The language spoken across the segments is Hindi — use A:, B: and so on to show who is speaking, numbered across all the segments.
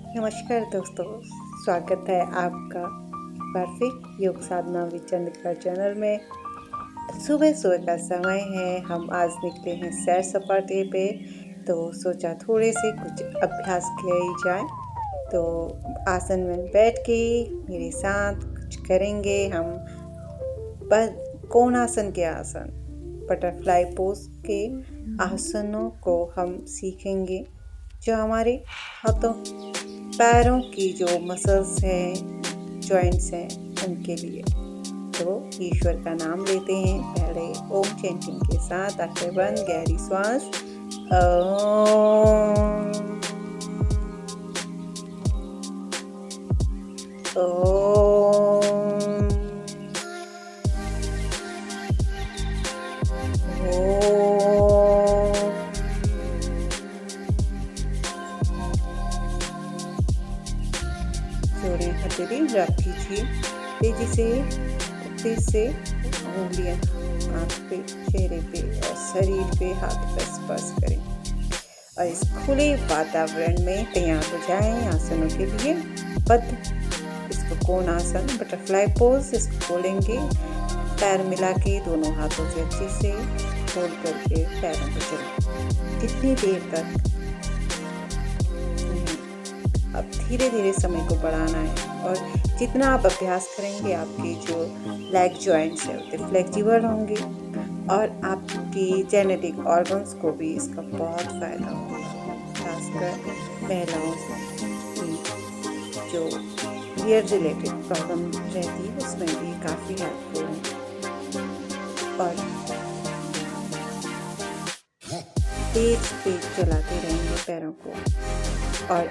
A: नमस्कार दोस्तों, स्वागत है आपका एक बार फिर योग साधना विद चंद्रिका चैनल में। सुबह सुबह का समय है, हम आज निकले हैं सैर सपाटे पे। तो सोचा थोड़े से कुछ अभ्यास किया ही जाए। तो आसन में बैठ के मेरे साथ कुछ करेंगे हम। कोणासन के आसन, बटरफ्लाई पोज के आसनों को हम सीखेंगे, जो हमारे हाथों पैरों की जो मसल्स हैं, जॉइंट्स हैं, उनके लिए। तो ईश्वर का नाम लेते हैं पहले ओम चैंटिंग के साथ। आंखें बंद, गहरी श्वास। ओम जोड़े हथेली रब कीजिए, तेजी से तेज से उंगलियां आंख पे, चेहरे पे और शरीर पे हाथ पर स्पर्श करें और इस खुले वातावरण में तैयार हो जाएं आसनों के लिए। बद्ध, इसको कोण आसन, बटरफ्लाई पोज इसको बोलेंगे। पैर मिला के दोनों हाथों से अच्छे से होल्ड करके पैरों को चलाएं कितनी देर तक। अब धीरे धीरे समय को बढ़ाना है और जितना आप अभ्यास करेंगे आपके जो लेग जॉइंट्स है उतने फ्लेक्सिबल होंगे और आपकी जेनेटिक ऑर्गन्स को भी इसका बहुत फायदा होगा। खासकर महिलाओं की जो ईयर रिलेटेड प्रॉब्लम रहती है उसमें भी काफ़ी हेल्पफुल है। और तेज तेज चलाते रहेंगे पैरों को। और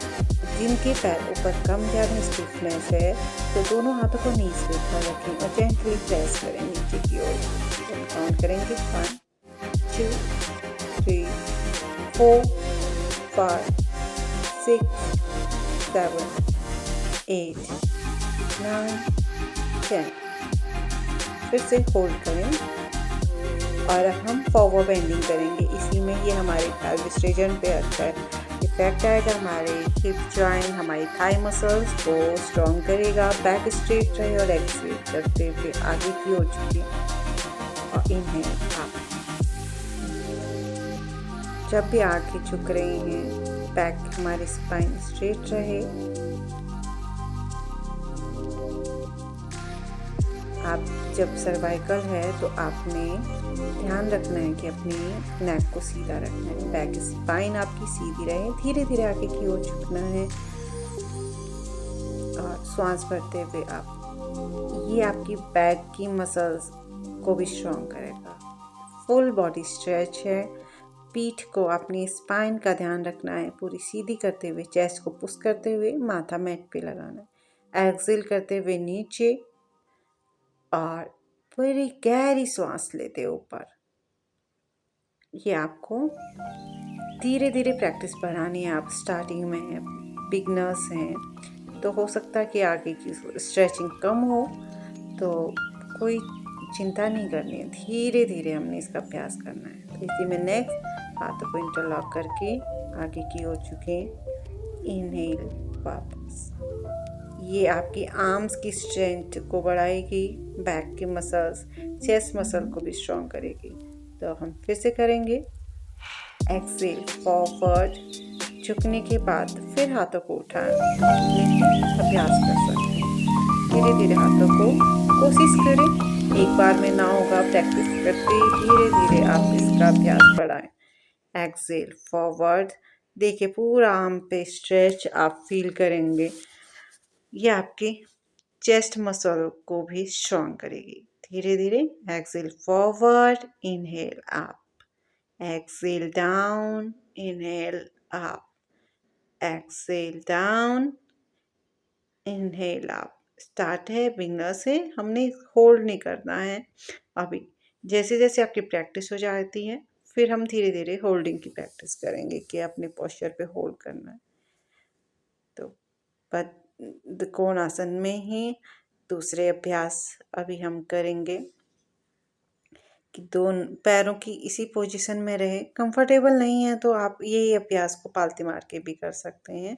A: जिनके पैर ऊपर कम ज़्यादा स्टिफनेस है तो दोनों हाथों को नीज के ऊपर रखें और जेंटली प्रेस करें नीचे की ओर। काउंट करेंगे 1 2 3 4 5 6 7 8 9 10। फिर से होल्ड करें और हम फॉरवर्ड बेंडिंग करेंगे। इसी में ये हमारे pelvis रीजन पे अच्छा इफेक्ट आएगा। हमारे हिप जॉइंट, हमारी थाई मसल्स को स्ट्रॉन्ग करेगा। बैक स्ट्रेट रहे और एक्सहेल करते हुए आगे की ओर झुके और इनहेल अप। जब भी आंखें झुक रही हैं, बैक हमारी स्पाइन स्ट्रेट रहे। आप जब सर्वाइकल है तो आपने ध्यान रखना है कि अपनी नेक को सीधा रखना है। बैक स्पाइन आपकी सीधी रहे। धीरे धीरे आगे की ओर झुकना है और श्वास भरते हुए आप, ये आपकी बैक की मसल्स को भी स्ट्रॉन्ग करेगा। फुल बॉडी स्ट्रेच है। पीठ को, अपनी स्पाइन का ध्यान रखना है, पूरी सीधी करते हुए चेस्ट को पुश करते हुए माथा मैट पे लगाना है। एक्सहेल करते हुए नीचे और पूरी गहरी सांस लेते ऊपर। ये आपको धीरे धीरे प्रैक्टिस बढ़ानी है। आप स्टार्टिंग में बिगनर्स हैं तो हो सकता है कि आगे की स्ट्रेचिंग कम हो, तो कोई चिंता नहीं करनी है। धीरे धीरे हमने इसका अभ्यास करना है। तो इसी में नेक्स्ट हाथों को इंटरलॉक करके आगे की ओर झुकें। इनहेल वापस। ये आपकी आर्म्स की स्ट्रेंथ को बढ़ाएगी, बैक की मसल्स, चेस्ट मसल को भी स्ट्रॉन्ग करेगी। तो हम फिर से करेंगे। एक्सहेल फॉरवर्ड, झुकने के बाद फिर हाथों को उठाएं, अभ्यास कर सकते हैं। धीरे धीरे हाथों को कोशिश करें, एक बार में ना होगा, प्रैक्टिस करते धीरे धीरे आप इसका अभ्यास बढ़ाएं। एक्सहेल फॉरवर्ड, देखिए पूरा आर्म पे स्ट्रेच आप फील करेंगे। ये आपके चेस्ट मसल को भी स्ट्रॉन्ग करेगी। धीरे धीरे exhale forward, inhale up, exhale down, inhale up, exhale down, inhale up. Start है, बिगनर से हमने होल्ड नहीं करना है। अभी जैसे जैसे आपकी प्रैक्टिस हो जाती है फिर हम धीरे धीरे होल्डिंग की प्रैक्टिस करेंगे कि अपने पोस्चर पे होल्ड करना है। तो कोण आसन में ही दूसरे अभ्यास अभी हम करेंगे कि दोनों पैरों की इसी पोजीशन में रहे। कंफर्टेबल नहीं है तो आप यही अभ्यास को पालती मार के भी कर सकते हैं।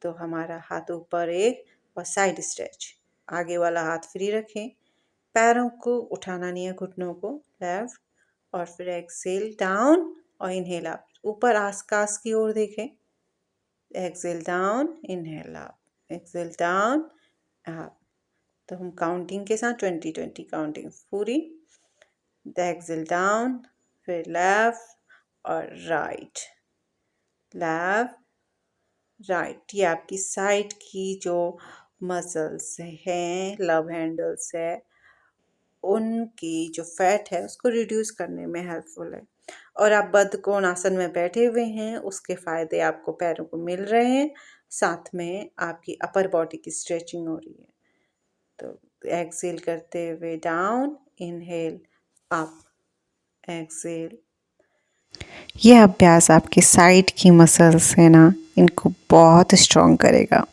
A: तो हमारा हाथ ऊपर एक और साइड स्ट्रेच। आगे वाला हाथ फ्री रखें, पैरों को उठाना नहीं है, घुटनों को लेफ्ट, और फिर एक्सेल डाउन और इनहेल अप। ऊपर आसपास की ओर देखें, exhale down, inhale up, exhale down up. तो हम काउंटिंग के साथ 20-20 काउंटिंग पूरी। एक्सेल डाउन, फिर लेफ्ट और राइट, लेफ्ट राइट। ये आपकी साइड की जो मसल्स हैं, लव हैंडल्स है, उनकी जो फैट है उसको रिड्यूस करने में हेल्पफुल है। और आप बद्धकोण आसन में बैठे हुए हैं, उसके फ़ायदे आपको पैरों को मिल रहे हैं, साथ में आपकी अपर बॉडी की स्ट्रेचिंग हो रही है। तो एक्सेल करते हुए डाउन, इनहेल अप, एक्सेल। ये अभ्यास आपके साइड की मसल्स है ना, इनको बहुत स्ट्रॉन्ग करेगा।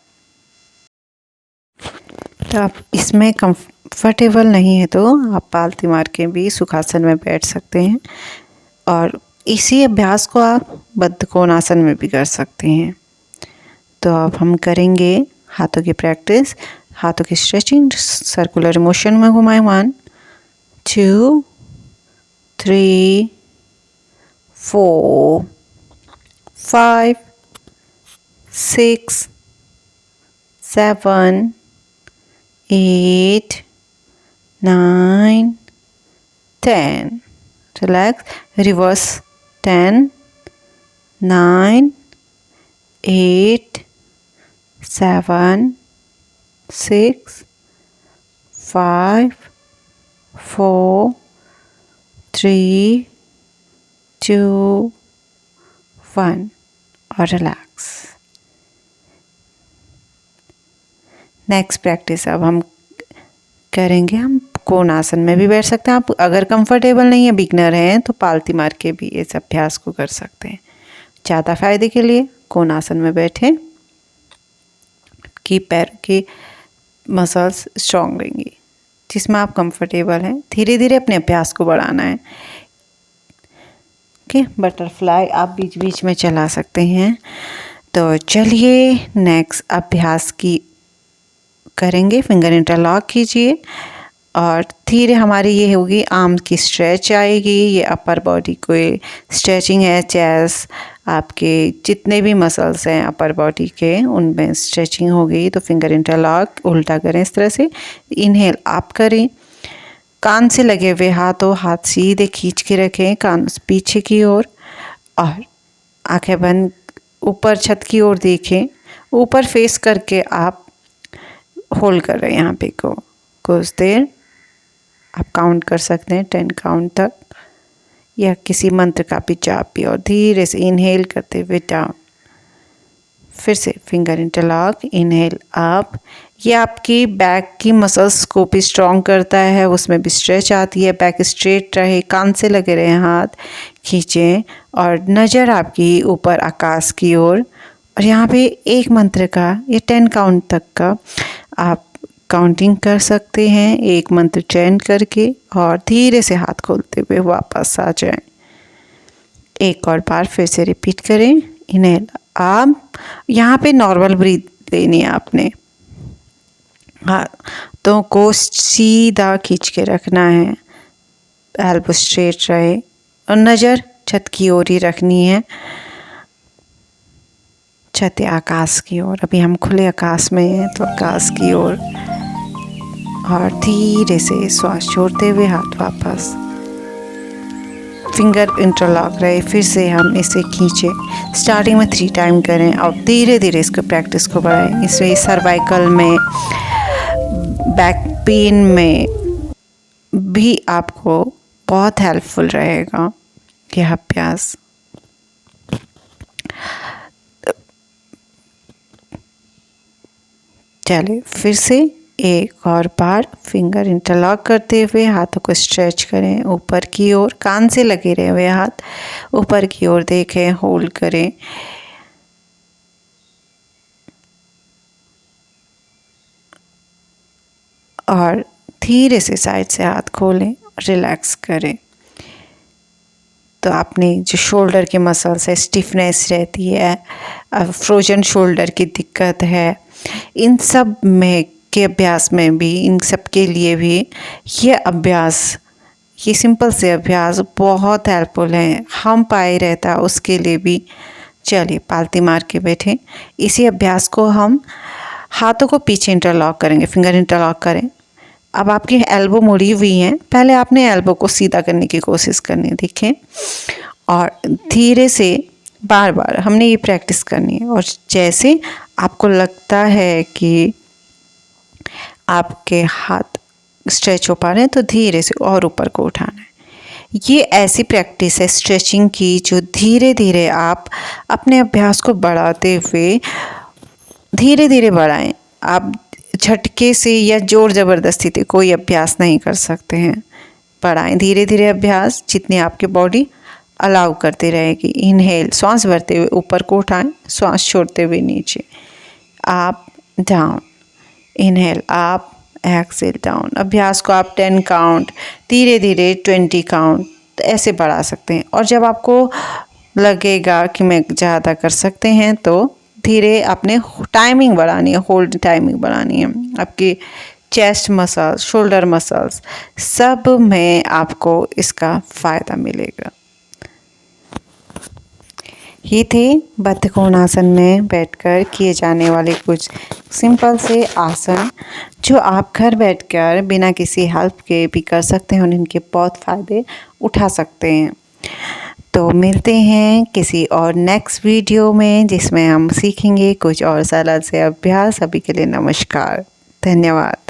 A: तो आप इसमें कंफर्टेबल नहीं है तो आप पालती मार के भी सुखासन में बैठ सकते हैं, और इसी अभ्यास को आप बद्धकोणासन में भी कर सकते हैं। तो अब हम करेंगे हाथों की प्रैक्टिस, हाथों की स्ट्रेचिंग, सर्कुलर मोशन में घुमाएं। 1 2 3 4 5 6 7 8 9 10. Relax. Reverse. 10 9 8 7 6 5 4 3 2 1 और रिलैक्स। नेक्स्ट प्रैक्टिस अब हम करेंगे, हम कोण आसन में भी बैठ सकते हैं। आप अगर कंफर्टेबल नहीं है, बिगनर हैं, तो पालती मार के भी इस अभ्यास को कर सकते हैं। ज़्यादा फायदे के लिए कोण आसन में बैठें कि पैर की मसल्स स्ट्रॉन्ग रहेंगी। जिसमें आप कंफर्टेबल हैं, धीरे धीरे अपने अभ्यास को बढ़ाना है। ओके, बटरफ्लाई आप बीच बीच में चला सकते हैं। तो चलिए नेक्स्ट अभ्यास की करेंगे। फिंगर इंटरलॉक कीजिए और धीरे हमारी ये होगी आर्म की स्ट्रेच आएगी। ये अपर बॉडी को स्ट्रेचिंग है, चेस्ट, आपके जितने भी मसल्स हैं अपर बॉडी के उनमें स्ट्रेचिंग होगी। तो फिंगर इंटरलॉक उल्टा करें इस तरह से, इनहेल आप करें, कान से लगे हुए हाथ सीधे खींच के रखें, कान पीछे की ओर, और आंखें बंद ऊपर छत की ओर देखें। ऊपर फेस करके आप होल्ड कर रहे हैं यहाँ पे को कुछ देर। आप काउंट कर सकते हैं 10 काउंट तक, या किसी मंत्र का भी जाप भी, और धीरे से इनहेल करते हुए डाउन। फिर से फिंगर इंटरलॉक, इनहेल अप। ये आपकी बैक की मसल्स को भी स्ट्रॉन्ग करता है, उसमें भी स्ट्रेच आती है। बैक स्ट्रेट रहे, कान से लगे रहे, हाथ खींचें और नज़र आपकी ऊपर आकाश की ओर। और यहाँ पे एक मंत्र का, ये 10 काउंट तक का आप काउंटिंग कर सकते हैं, एक मंत्र चयन करके, और धीरे से हाथ खोलते हुए वापस आ जाएं। एक और बार फिर से रिपीट करें। इनहेल आप, यहाँ पे नॉर्मल ब्रीथ लेनी है आपने, हाथों को सीधा खींच के रखना है, एल्बो स्ट्रेट रहे, और नज़र छत की ओर ही रखनी है, छत आकाश की ओर। अभी हम खुले आकाश में हैं तो आकाश की ओर, और धीरे से श्वास छोड़ते हुए हाथ वापस, फिंगर इंटरलॉक रहे। फिर से हम इसे खींचें, स्टार्टिंग में 3 टाइम करें और धीरे धीरे इसको प्रैक्टिस को बढ़ाएं। इसमें सर्वाइकल में, बैक पेन में भी आपको बहुत हेल्पफुल रहेगा यह अभ्यास। चलिए फिर से एक और बार फिंगर इंटरलॉक करते हुए हाथों को स्ट्रेच करें ऊपर की ओर, कान से लगे रहे हुए हाथ ऊपर की ओर देखें, होल्ड करें। और धीरे से साइड से हाथ खोलें, रिलैक्स करें। तो अपने जो शोल्डर के मसल्स है, स्टिफनेस रहती है, फ्रोजन शोल्डर की दिक्कत है, इन सब में के अभ्यास में भी, इन सब के लिए भी ये सिंपल से अभ्यास बहुत हेल्पफुल है। हम पाए रहता उसके लिए भी। चलिए पालती मार के बैठे। इसी अभ्यास को हम हाथों को पीछे इंटरलॉक करेंगे, फिंगर इंटरलॉक करें। अब आपकी एल्बो मुड़ी हुई है, पहले आपने एल्बो को सीधा करने की कोशिश करनी है, देखें, और धीरे से बार बार हमने ये प्रैक्टिस करनी है। और जैसे आपको लगता है कि आपके हाथ स्ट्रेच हो पा रहे हैं तो धीरे से और ऊपर को उठाना है। ये ऐसी प्रैक्टिस है स्ट्रेचिंग की जो धीरे धीरे आप अपने अभ्यास को बढ़ाते हुए धीरे धीरे बढ़ाएं। आप झटके से या ज़ोर ज़बरदस्ती से कोई अभ्यास नहीं कर सकते हैं। बढ़ाएं धीरे धीरे अभ्यास, जितनी आपकी बॉडी अलाउ करती रहेगी। इनहेल, श्वास भरते हुए ऊपर को उठाएं, श्वास छोड़ते हुए नीचे, up down, inhale up, exhale down. अभ्यास को आप 10 काउंट, धीरे धीरे 20 काउंट ऐसे बढ़ा सकते हैं। और जब आपको लगेगा कि मैं ज़्यादा कर सकते हैं तो धीरे अपने टाइमिंग बढ़ानी है, होल्ड टाइमिंग बढ़ानी है। आपकी चेस्ट मसल्स, शोल्डर मसल्स, सब में आपको इसका फ़ायदा मिलेगा। ये थे बद्ध कोणासन में बैठकर किए जाने वाले कुछ सिंपल से आसन जो आप घर बैठकर बिना किसी हेल्प के भी कर सकते हैं और इनके बहुत फ़ायदे उठा सकते हैं। तो मिलते हैं किसी और नेक्स्ट वीडियो में जिसमें हम सीखेंगे कुछ और सरल से अभ्यास। अभी के लिए नमस्कार, धन्यवाद।